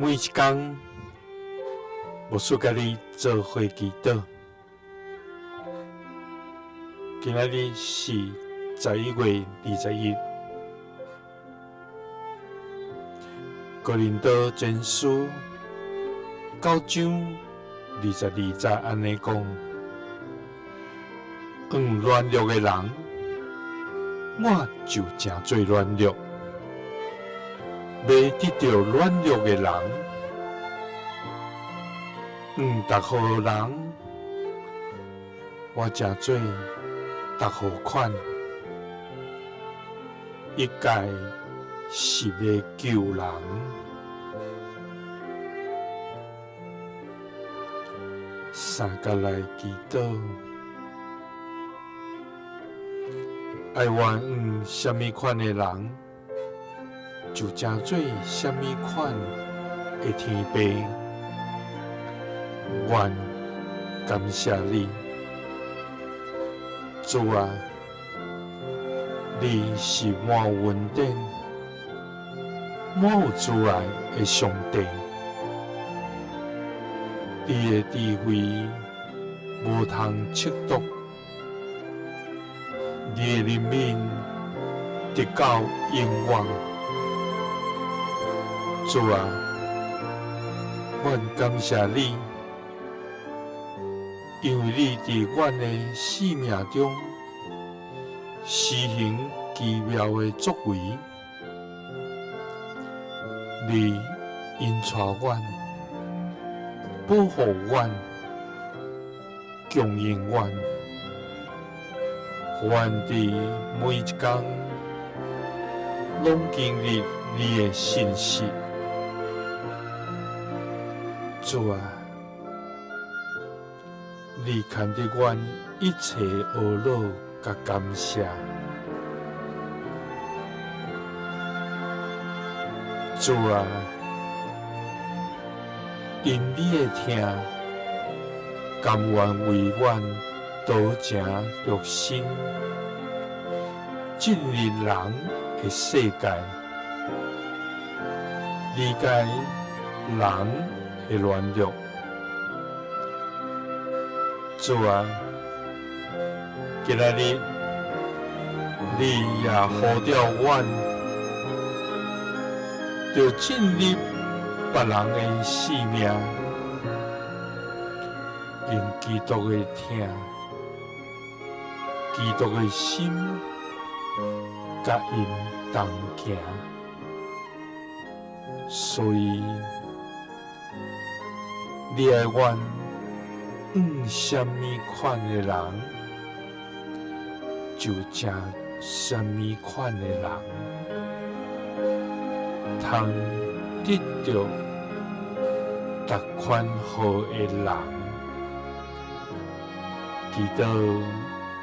每一天，无事甲你做伙祈祷。今仔日是11月21日，哥林多前书9章22节安尼讲：软弱的人，我就真做软弱；要得到软弱的人，逐好人，我真做逐好款。一概是要救人。三角来祈祷，爱愿什么款的人，就真做什么款的天父。愿感谢你，主啊！你是满有恩典、满有慈爱的上帝。你的智慧无通测度，你的人民直到永远。主啊，愿感谢你，因为你伫阮的生命中施行奇妙的作为，你引带阮，保护阮，供应阮，阮伫每一天拢经历你的信息。主啊，你看得阮一切懊恼甲感谢。主啊，因你的听，甘愿为阮道成肉身，进入人的世界，理解人的软弱。主啊，今仔日你也呼召阮，就进入别人的生命，用基督的听、基督的心，甲因同行。所以，你爱阮什么款的人，就成什么款的人，通得到逐款好的人。祈祷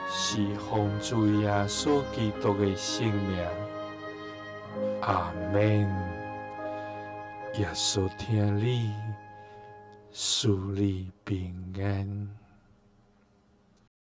是奉主耶稣基督的圣名，阿们。耶稣听你，赐你平安。